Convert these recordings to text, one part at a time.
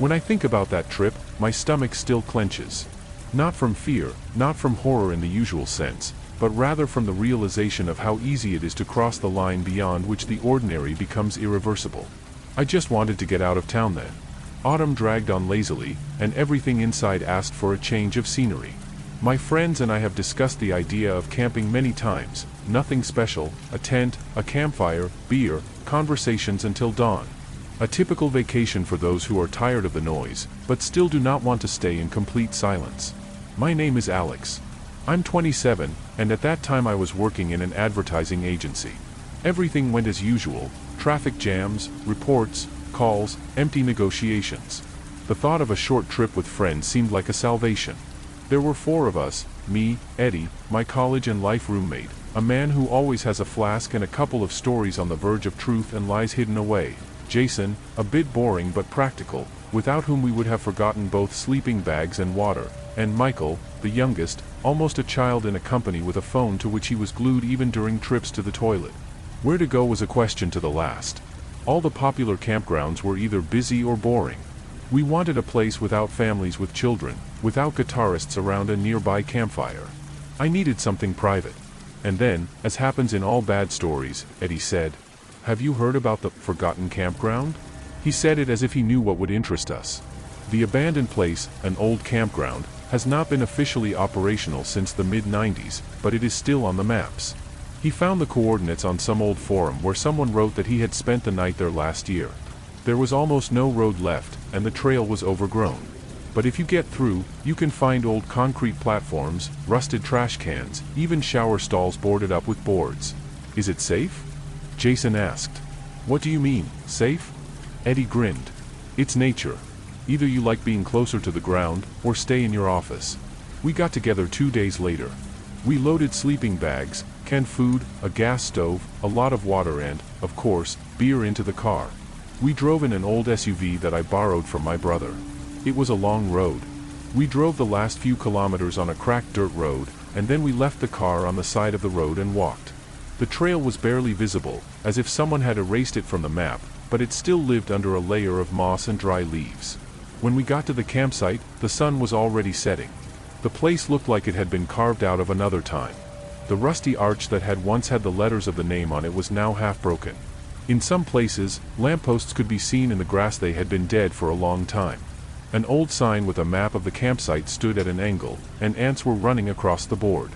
When I think about that trip, my stomach still clenches. Not from fear, not from horror in the usual sense, but rather from the realization of how easy it is to cross the line beyond which the ordinary becomes irreversible. I just wanted to get out of town then. Autumn dragged on lazily, and everything inside asked for a change of scenery. My friends and I have discussed the idea of camping many times. Nothing special, a tent, a campfire, beer, conversations until dawn. A typical vacation for those who are tired of the noise, but still do not want to stay in complete silence. My name is Alex. I'm 27, and at that time I was working in an advertising agency. Everything went as usual: traffic jams, reports, calls, empty negotiations. The thought of a short trip with friends seemed like a salvation. There were 4 of us: me, Eddie, my college and life roommate, a man who always has a flask and a couple of stories on the verge of truth and lies hidden away; Jason, a bit boring but practical, without whom we would have forgotten both sleeping bags and water; and Michael, the youngest, almost a child in a company with a phone to which he was glued even during trips to the toilet. Where to go was a question to the last. All the popular campgrounds were either busy or boring. We wanted a place without families with children, without guitarists around a nearby campfire. I needed something private. And then, as happens in all bad stories, Eddie said, "Have you heard about the Forgotten Campground?" He said it as if he knew what would interest us. The abandoned place, an old campground, has not been officially operational since the mid-90s, but it is still on the maps. He found the coordinates on some old forum where someone wrote that he had spent the night there last year. There was almost no road left, and the trail was overgrown. But if you get through, you can find old concrete platforms, rusted trash cans, even shower stalls boarded up with boards. "Is it safe?" Jason asked. "What do you mean, safe?" Eddie grinned. "It's nature. Either you like being closer to the ground, or stay in your office." We got together 2 days later. We loaded sleeping bags, canned food, a gas stove, a lot of water and, of course, beer into the car. We drove in an old SUV that I borrowed from my brother. It was a long road. We drove the last few kilometers on a cracked dirt road, and then we left the car on the side of the road and walked. The trail was barely visible, as if someone had erased it from the map, but it still lived under a layer of moss and dry leaves. When we got to the campsite, the sun was already setting. The place looked like it had been carved out of another time. The rusty arch that had once had the letters of the name on it was now half broken. In some places, lampposts could be seen in the grass. They had been dead for a long time. An old sign with a map of the campsite stood at an angle, and ants were running across the board.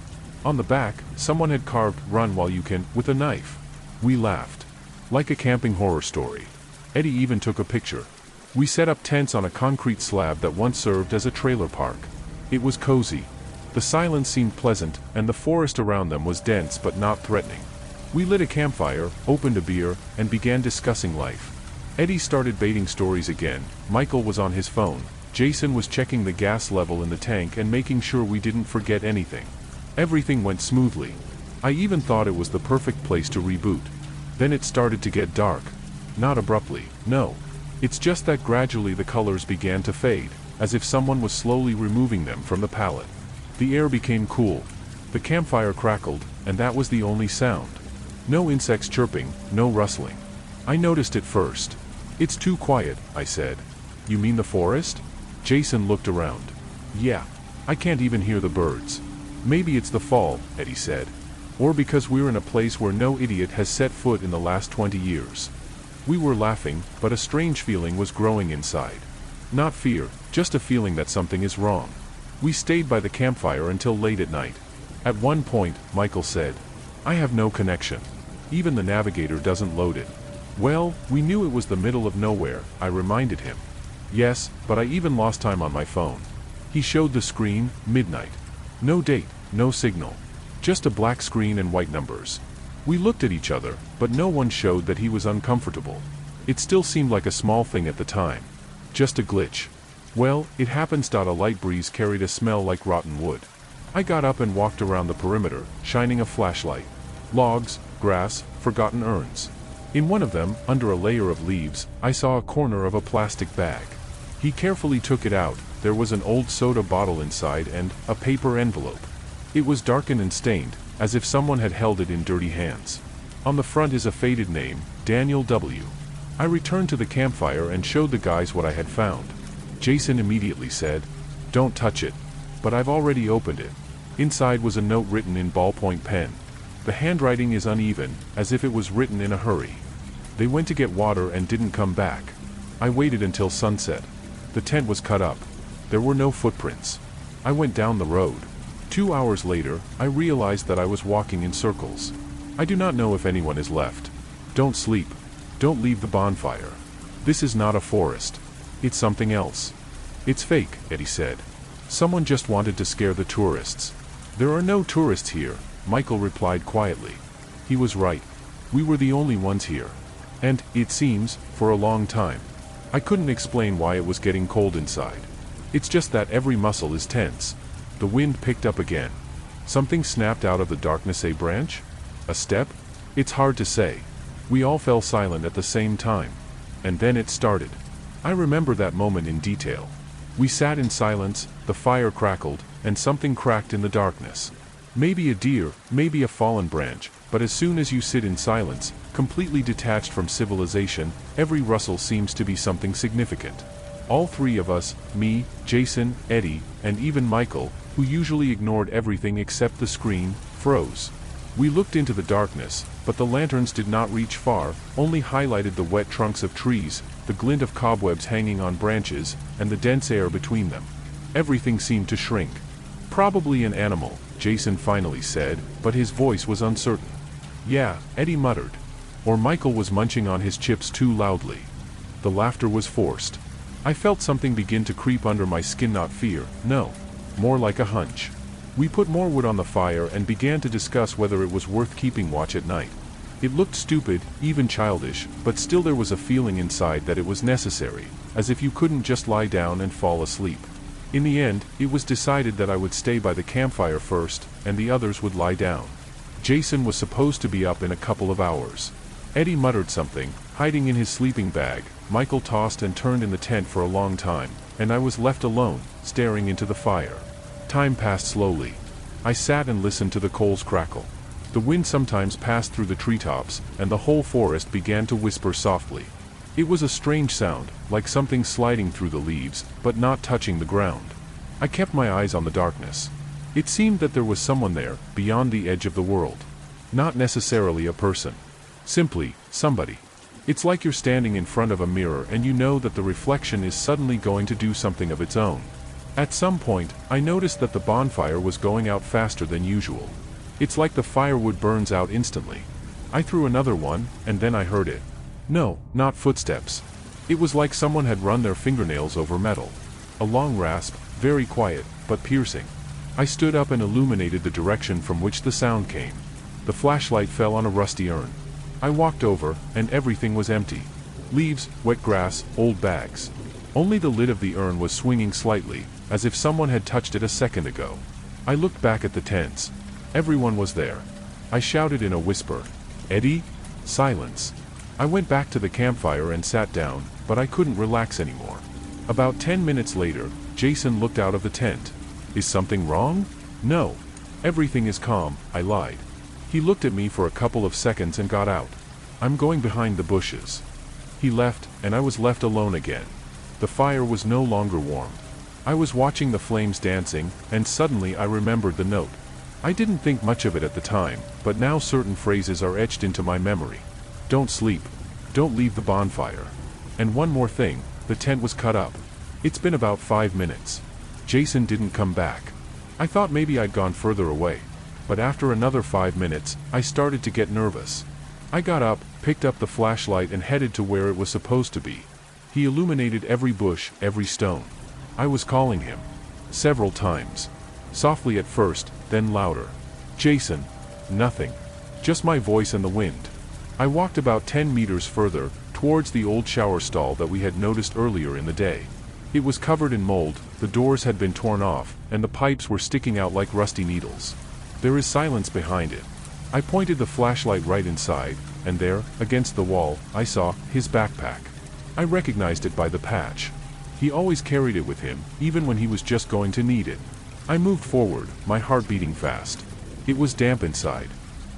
On the back, someone had carved "Run while you can" with a knife. We laughed. Like a camping horror story. Eddie even took a picture. We set up tents on a concrete slab that once served as a trailer park. It was cozy. The silence seemed pleasant, and the forest around them was dense but not threatening. We lit a campfire, opened a beer, and began discussing life. Eddie started baiting stories again, Michael was on his phone, Jason was checking the gas level in the tank and making sure we didn't forget anything. Everything went smoothly. I even thought it was the perfect place to reboot. Then it started to get dark. Not abruptly, no. It's just that gradually the colors began to fade, as if someone was slowly removing them from the palette. The air became cool. The campfire crackled, and that was the only sound. No insects chirping, no rustling. I noticed it first. "It's too quiet," I said. "You mean the forest?" Jason looked around. "Yeah. I can't even hear the birds." "Maybe it's the fall," Eddie said. "Or because we're in a place where no idiot has set foot in the last 20 years. We were laughing, but a strange feeling was growing inside. Not fear, just a feeling that something is wrong. We stayed by the campfire until late at night. At one point, Michael said, "I have no connection. Even the navigator doesn't load it." "Well, we knew it was the middle of nowhere," I reminded him. "Yes, but I even lost time on my phone." He showed the screen, midnight. No date, no signal. Just a black screen and white numbers. We looked at each other, but no one showed that he was uncomfortable. It still seemed like a small thing at the time. Just a glitch. "Well, it happens." A light breeze carried a smell like rotten wood. I got up and walked around the perimeter, shining a flashlight. Logs, grass, forgotten urns. In one of them, under a layer of leaves, I saw a corner of a plastic bag. He carefully took it out. There was an old soda bottle inside and a paper envelope. It was darkened and stained, as if someone had held it in dirty hands. On the front is a faded name, Daniel W. I returned to the campfire and showed the guys what I had found. Jason immediately said, "Don't touch it." But I've already opened it. Inside was a note written in ballpoint pen. The handwriting is uneven, as if it was written in a hurry. "They went to get water and didn't come back. I waited until sunset. The tent was cut up. There were no footprints. I went down the road. 2 hours later, I realized that I was walking in circles. I do not know if anyone is left. Don't sleep. Don't leave the bonfire. This is not a forest. It's something else." "It's fake," Eddie said. "Someone just wanted to scare the tourists." "There are no tourists here," Michael replied quietly. He was right. We were the only ones here. And, it seems, for a long time. I couldn't explain why it was getting cold inside. It's just that every muscle is tense. The wind picked up again. Something snapped out of the darkness. A branch? A step? It's hard to say. We all fell silent at the same time. And then it started. I remember that moment in detail. We sat in silence, the fire crackled, and something cracked in the darkness. Maybe a deer, maybe a fallen branch, but as soon as you sit in silence, completely detached from civilization, every rustle seems to be something significant. All three of us, me, Jason, Eddie, and even Michael, who usually ignored everything except the screen, froze. We looked into the darkness, but the lanterns did not reach far, only highlighted the wet trunks of trees, the glint of cobwebs hanging on branches, and the dense air between them. Everything seemed to shrink. "Probably an animal," Jason finally said, but his voice was uncertain. "Yeah," Eddie muttered. Or Michael was munching on his chips too loudly. The laughter was forced. I felt something begin to creep under my skin, not fear, no. More like a hunch. We put more wood on the fire and began to discuss whether it was worth keeping watch at night. It looked stupid, even childish, but still there was a feeling inside that it was necessary, as if you couldn't just lie down and fall asleep. In the end, it was decided that I would stay by the campfire first, and the others would lie down. Jason was supposed to be up in a couple of hours. Eddie muttered something, hiding in his sleeping bag. Michael tossed and turned in the tent for a long time, and I was left alone, staring into the fire. Time passed slowly. I sat and listened to the coals crackle. The wind sometimes passed through the treetops, and the whole forest began to whisper softly. It was a strange sound, like something sliding through the leaves, but not touching the ground. I kept my eyes on the darkness. It seemed that there was someone there, beyond the edge of the world. Not necessarily a person. Simply, somebody. It's like you're standing in front of a mirror and you know that the reflection is suddenly going to do something of its own. At some point, I noticed that the bonfire was going out faster than usual. It's like the firewood burns out instantly. I threw another one, and then I heard it. No, not footsteps. It was like someone had run their fingernails over metal. A long rasp, very quiet, but piercing. I stood up and illuminated the direction from which the sound came. The flashlight fell on a rusty urn. I walked over, and everything was empty. Leaves, wet grass, old bags. Only the lid of the urn was swinging slightly, as if someone had touched it a second ago. I looked back at the tents. Everyone was there. I shouted in a whisper, "Eddie?" Silence. I went back to the campfire and sat down, but I couldn't relax anymore. About 10 minutes later, Jason looked out of the tent. "Is something wrong?" "No. Everything is calm," I lied. He looked at me for a couple of seconds and got out. "I'm going behind the bushes." He left, and I was left alone again. The fire was no longer warm. I was watching the flames dancing, and suddenly I remembered the note. I didn't think much of it at the time, but now certain phrases are etched into my memory. Don't sleep. Don't leave the bonfire. And one more thing, the tent was cut up. It's been about 5 minutes. Jason didn't come back. I thought maybe I'd gone further away. But after another 5 minutes, I started to get nervous. I got up, picked up the flashlight and headed to where it was supposed to be. He illuminated every bush, every stone. I was calling him. Several times. Softly at first, then louder. "Jason." Nothing. Just my voice and the wind. I walked about 10 meters further, towards the old shower stall that we had noticed earlier in the day. It was covered in mold, the doors had been torn off, and the pipes were sticking out like rusty needles. There is silence behind it. I pointed the flashlight right inside, and there, against the wall, I saw his backpack. I recognized it by the patch. He always carried it with him, even when he was just going to need it. I moved forward, my heart beating fast. It was damp inside.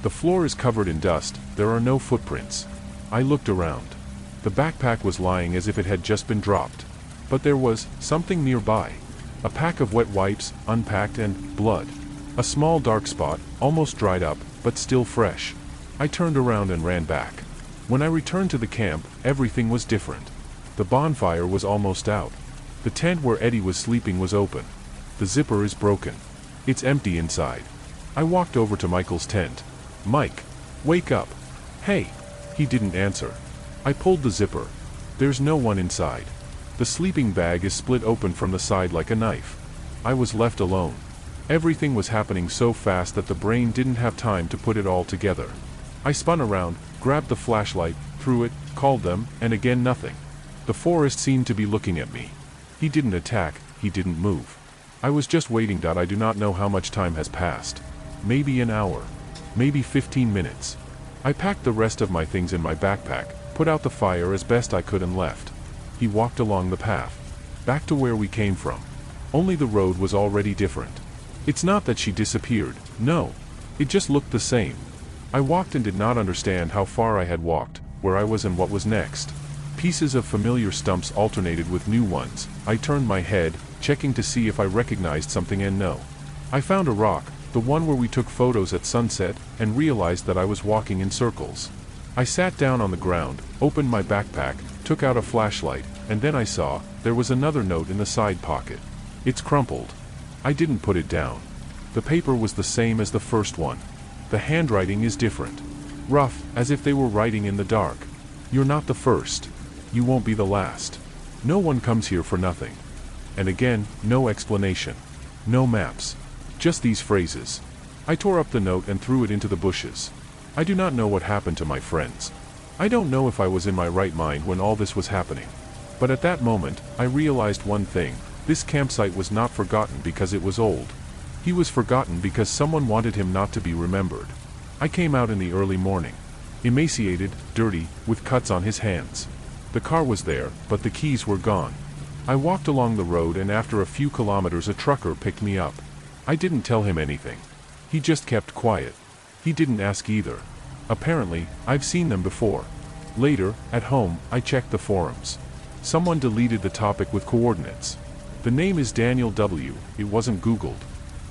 The floor is covered in dust, there are no footprints. I looked around. The backpack was lying as if it had just been dropped. But there was something nearby. A pack of wet wipes, unpacked, and blood. A small dark spot, almost dried up, but still fresh. I turned around and ran back. When I returned to the camp, everything was different. The bonfire was almost out. The tent where Eddie was sleeping was open. The zipper is broken. It's empty inside. I walked over to Michael's tent. "Mike, wake up." "Hey." He didn't answer. I pulled the zipper. There's no one inside. The sleeping bag is split open from the side like a knife. I was left alone. Everything was happening so fast that the brain didn't have time to put it all together. I spun around, grabbed the flashlight, threw it, called them, and again nothing. The forest seemed to be looking at me. He didn't attack, he didn't move. I was just waiting. I do not know how much time has passed. Maybe an hour. Maybe 15 minutes. I packed the rest of my things in my backpack, put out the fire as best I could and left. He walked along the path. Back to where we came from. Only the road was already different. It's not that she disappeared, no. It just looked the same. I walked and did not understand how far I had walked, where I was and what was next. Pieces of familiar stumps alternated with new ones. I turned my head, checking to see if I recognized something, and no. I found a rock, the one where we took photos at sunset, and realized that I was walking in circles. I sat down on the ground, opened my backpack, took out a flashlight, and then I saw there was another note in the side pocket. It's crumpled. I didn't put it down. The paper was the same as the first one. The handwriting is different. Rough, as if they were writing in the dark. "You're not the first. You won't be the last. No one comes here for nothing." And again, no explanation. No maps. Just these phrases. I tore up the note and threw it into the bushes. I do not know what happened to my friends. I don't know if I was in my right mind when all this was happening. But at that moment, I realized one thing. This campsite was not forgotten because it was old. He was forgotten because someone wanted him not to be remembered. I came out in the early morning. Emaciated, dirty, with cuts on his hands. The car was there, but the keys were gone. I walked along the road, and after a few kilometers a trucker picked me up. I didn't tell him anything. He just kept quiet. He didn't ask either. Apparently, I've seen them before. Later, at home, I checked the forums. Someone deleted the topic with coordinates. The name is Daniel W. It wasn't Googled.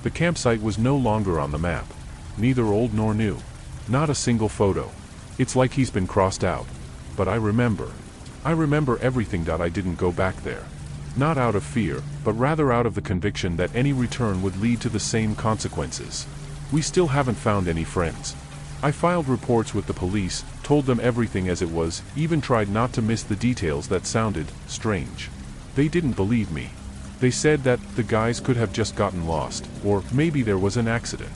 The campsite was no longer on the map. Neither old nor new. Not a single photo. It's like he's been crossed out. But I remember. I remember everything. I didn't go back there. Not out of fear, but rather out of the conviction that any return would lead to the same consequences. We still haven't found any friends. I filed reports with the police, told them everything as it was, even tried not to miss the details that sounded strange. They didn't believe me. They said that the guys could have just gotten lost, or maybe there was an accident.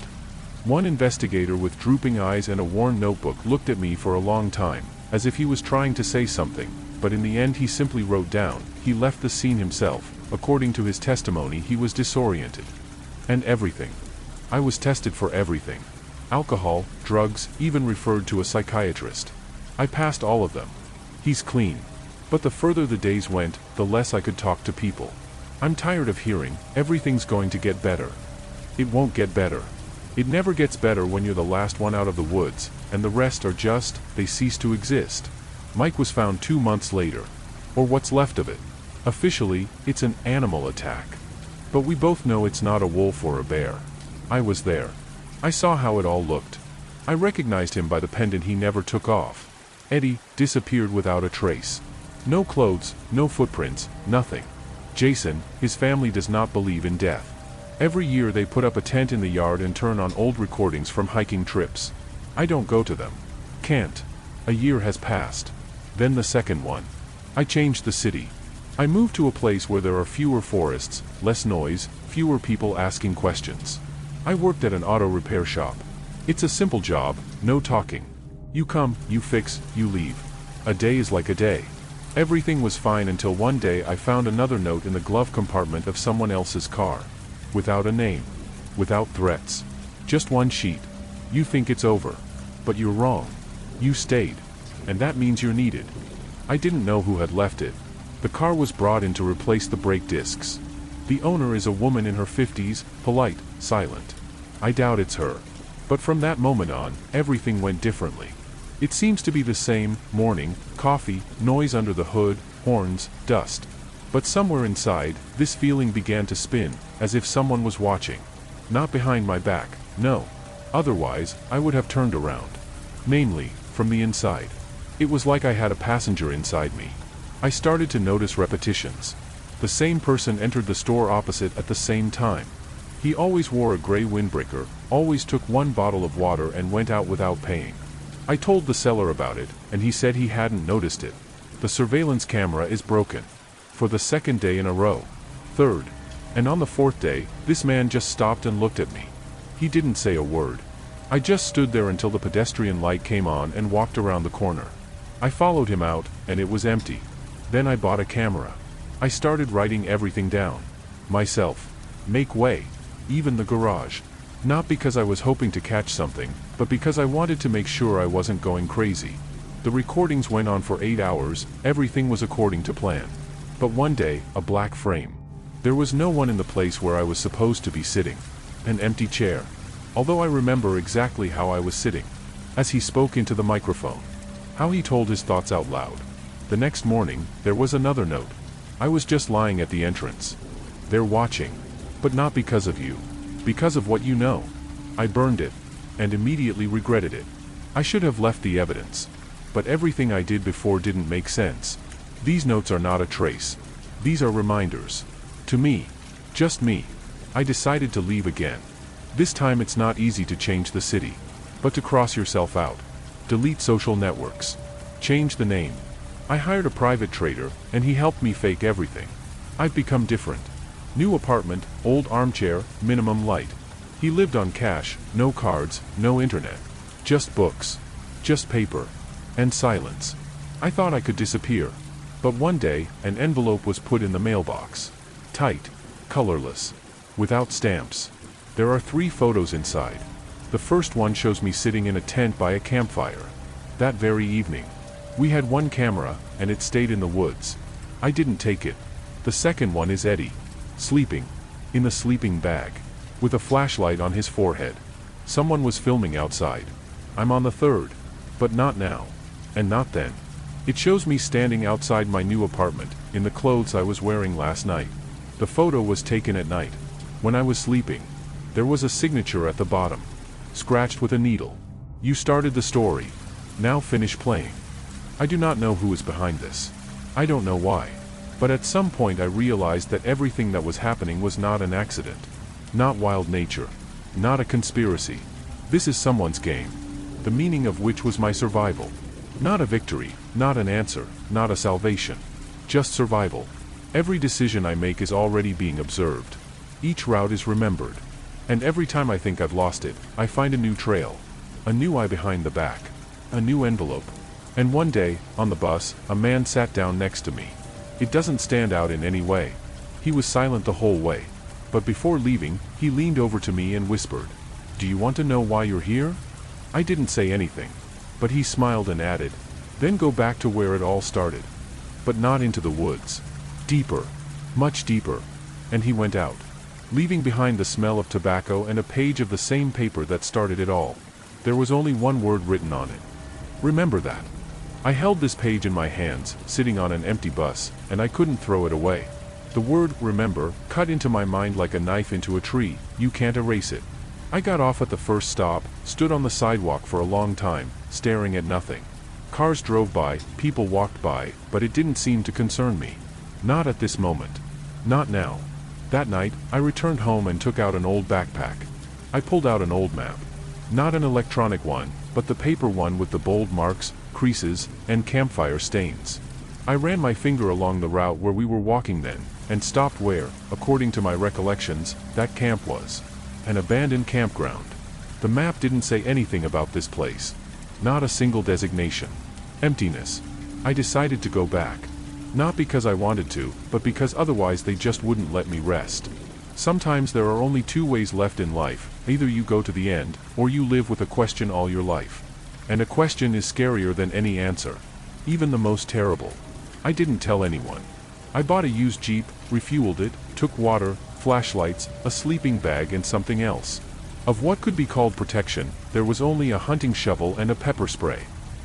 One investigator with drooping eyes and a worn notebook looked at me for a long time, as if he was trying to say something, but in the end he simply wrote down, he left the scene himself. According to his testimony, he was disoriented. And everything. I was tested for everything. Alcohol, drugs, even referred to a psychiatrist. I passed all of them. He's clean. But the further the days went, the less I could talk to people. I'm tired of hearing, everything's going to get better. It won't get better. It never gets better when you're the last one out of the woods, and the rest are just, they cease to exist. Mike was found 2 months later. Or what's left of it. Officially, it's an animal attack. But we both know it's not a wolf or a bear. I was there. I saw how it all looked. I recognized him by the pendant he never took off. Eddie disappeared without a trace. No clothes, no footprints, nothing. Jason, his family does not believe in death. Every year they put up a tent in the yard and turn on old recordings from hiking trips. I don't go to them. Can't. A year has passed. Then the second one. I changed the city. I moved to a place where there are fewer forests, less noise, fewer people asking questions. I worked at an auto repair shop. It's a simple job, no talking. You come, you fix, you leave. A day is like a day. Everything was fine until one day I found another note in the glove compartment of someone else's car. Without a name. Without threats. Just one sheet. You think it's over. But you're wrong. You stayed. And that means you're needed. I didn't know who had left it. The car was brought in to replace the brake discs. The owner is a woman in her 50s, polite, silent. I doubt it's her. But from that moment on, everything went differently. It seems to be the same, morning, coffee, noise under the hood, horns, dust. But somewhere inside, this feeling began to spin, as if someone was watching. Not behind my back, no. Otherwise, I would have turned around. Namely, from the inside. It was like I had a passenger inside me. I started to notice repetitions. The same person entered the store opposite at the same time. He always wore a gray windbreaker, always took one bottle of water and went out without paying. I told the seller about it, and he said he hadn't noticed it. The surveillance camera is broken. For the second day in a row. Third. And on the fourth day, this man just stopped and looked at me. He didn't say a word. I just stood there until the pedestrian light came on and walked around the corner. I followed him out, and it was empty. Then I bought a camera. I started writing everything down. Myself. Make way. Even the garage. Not because I was hoping to catch something, but because I wanted to make sure I wasn't going crazy. The recordings went on for 8 hours, everything was according to plan. But one day, a black frame. There was no one in the place where I was supposed to be sitting. An empty chair. Although I remember exactly how I was sitting. As he spoke into the microphone. How he told his thoughts out loud. The next morning, there was another note. I was just lying at the entrance. They're watching. But not because of you. Because of what you know. I burned it. And immediately regretted it. I should have left the evidence. But everything I did before didn't make sense. These notes are not a trace. These are reminders. To me. Just me. I decided to leave again. This time it's not easy to change the city. But to cross yourself out. Delete social networks. Change the name. I hired a private trader, and he helped me fake everything. I've become different. New apartment, old armchair, minimum light. He lived on cash, no cards, no internet. Just books. Just paper. And silence. I thought I could disappear. But one day, an envelope was put in the mailbox. Tight. Colorless. Without stamps. There are 3 photos inside. The first one shows me sitting in a tent by a campfire. That very evening. We had one camera, and it stayed in the woods. I didn't take it. The second one is Eddie. Sleeping. In the sleeping bag. With a flashlight on his forehead. Someone was filming outside. I'm on the third. But not now. And not then. It shows me standing outside my new apartment, in the clothes I was wearing last night. The photo was taken at night. When I was sleeping. There was a signature at the bottom. Scratched with a needle. You started the story. Now finish playing. I do not know who is behind this. I don't know why. But at some point I realized that everything that was happening was not an accident. Not wild nature. Not a conspiracy. This is someone's game. The meaning of which was my survival. Not a victory, not an answer, not a salvation. Just survival. Every decision I make is already being observed. Each route is remembered. And every time I think I've lost it, I find a new trail. A new eye behind the back. A new envelope. And one day, on the bus, a man sat down next to me. It doesn't stand out in any way. He was silent the whole way. But before leaving, he leaned over to me and whispered, "Do you want to know why you're here?" I didn't say anything. But he smiled and added, "Then go back to where it all started. But not into the woods. Deeper. Much deeper." And he went out. Leaving behind the smell of tobacco and a page of the same paper that started it all. There was only one word written on it. Remember that. I held this page in my hands, sitting on an empty bus, and I couldn't throw it away. The word, remember, cut into my mind like a knife into a tree. You can't erase it. I got off at the first stop, stood on the sidewalk for a long time, staring at nothing. Cars drove by, people walked by, but it didn't seem to concern me. Not at this moment. Not now. That night, I returned home and took out an old backpack. I pulled out an old map. Not an electronic one, but the paper one with the bold marks, creases, and campfire stains. I ran my finger along the route where we were walking then, and stopped where, according to my recollections, that camp was. An abandoned campground. The map didn't say anything about this place. Not a single designation. Emptiness. I decided to go back. Not because I wanted to, but because otherwise they just wouldn't let me rest. Sometimes there are only 2 ways left in life, either you go to the end, or you live with a question all your life. And a question is scarier than any answer. Even the most terrible. I didn't tell anyone. I bought a used Jeep, refueled it, took water, flashlights, a sleeping bag and something else. Of what could be called protection, there was only a hunting shovel and a pepper spray.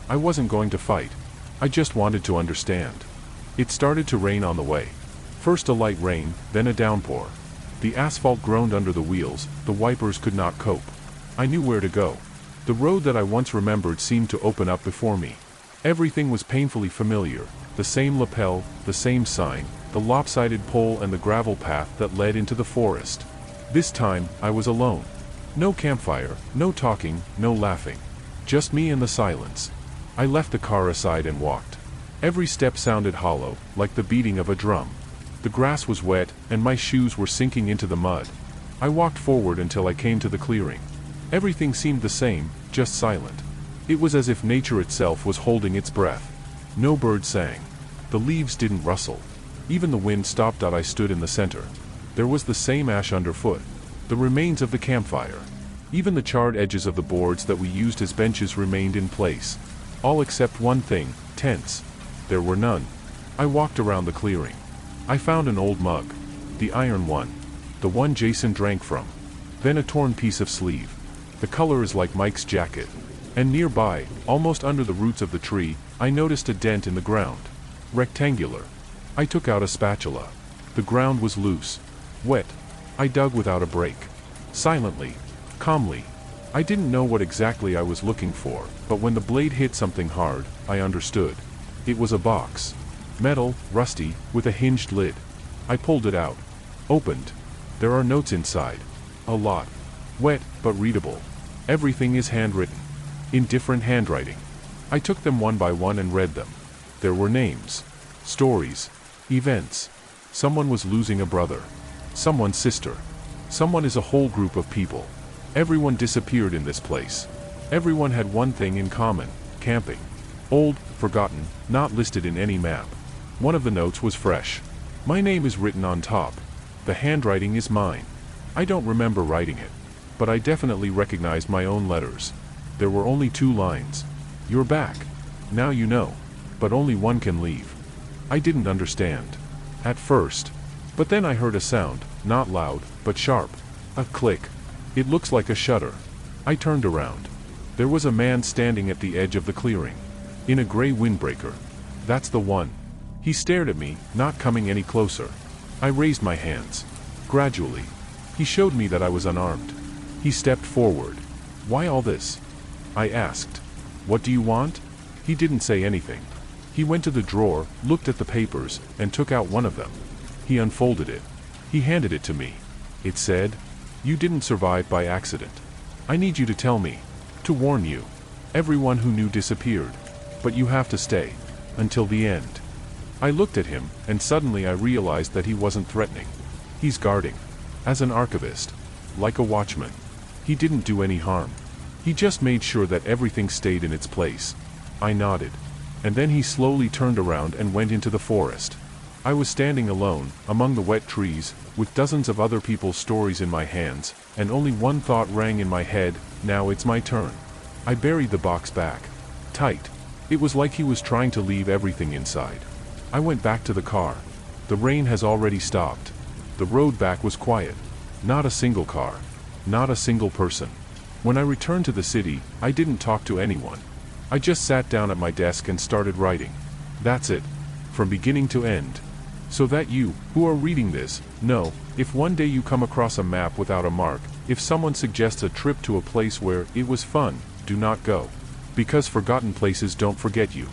I wasn't going to fight. I just wanted to understand. It started to rain on the way. First a light rain, then a downpour. The asphalt groaned under the wheels, the wipers could not cope. I knew where to go. The road that I once remembered seemed to open up before me. Everything was painfully familiar, the same lapel, the same sign, the lopsided pole and the gravel path that led into the forest. This time, I was alone. No campfire, no talking, no laughing. Just me and the silence. I left the car aside and walked. Every step sounded hollow, like the beating of a drum. The grass was wet, and my shoes were sinking into the mud. I walked forward until I came to the clearing. Everything seemed the same, just silent. It was as if nature itself was holding its breath. No bird sang. The leaves didn't rustle. Even the wind stopped. I stood in the center. There was the same ash underfoot. The remains of the campfire. Even the charred edges of the boards that we used as benches remained in place. All except one thing, tents. There were none. I walked around the clearing. I found an old mug. The iron one. The one Jason drank from. Then a torn piece of sleeve. The color is like Mike's jacket. And nearby, almost under the roots of the tree, I noticed a dent in the ground. Rectangular. I took out a spatula. The ground was loose. Wet. I dug without a break. Silently. Calmly. I didn't know what exactly I was looking for, but when the blade hit something hard, I understood. It was a box. Metal, rusty, with a hinged lid. I pulled it out. Opened. There are notes inside. A lot. Wet, but readable. Everything is handwritten. In different handwriting. I took them one by one and read them. There were names. Stories. Events. Someone was losing a brother. Someone's sister. Someone is a whole group of people. Everyone disappeared in this place. Everyone had one thing in common, camping. Old, forgotten, not listed in any map. One of the notes was fresh. My name is written on top. The handwriting is mine. I don't remember writing it. But I definitely recognized my own letters. There were only 2 lines. You're back. Now you know. But only one can leave. I didn't understand. At first. But then I heard a sound, not loud, but sharp. A click. It looks like a shutter. I turned around. There was a man standing at the edge of the clearing. In a gray windbreaker. That's the one. He stared at me, not coming any closer. I raised my hands. Gradually. He showed me that I was unarmed. He stepped forward. Why all this? I asked. What do you want? He didn't say anything. He went to the drawer, looked at the papers, and took out one of them. He unfolded it. He handed it to me. It said, "You didn't survive by accident. I need you to tell me. To warn you. Everyone who knew disappeared. But you have to stay. Until the end." I looked at him, and suddenly I realized that he wasn't threatening. He's guarding. As an archivist. Like a watchman. He didn't do any harm. He just made sure that everything stayed in its place. I nodded. And then he slowly turned around and went into the forest. I was standing alone, among the wet trees, with dozens of other people's stories in my hands, and only one thought rang in my head, now it's my turn. I buried the box back. Tight. It was like he was trying to leave everything inside. I went back to the car. The rain has already stopped. The road back was quiet. Not a single car. Not a single person. When I returned to the city, I didn't talk to anyone. I just sat down at my desk and started writing. That's it. From beginning to end. So that you, who are reading this, know, if one day you come across a map without a mark, if someone suggests a trip to a place where it was fun, do not go. Because forgotten places don't forget you.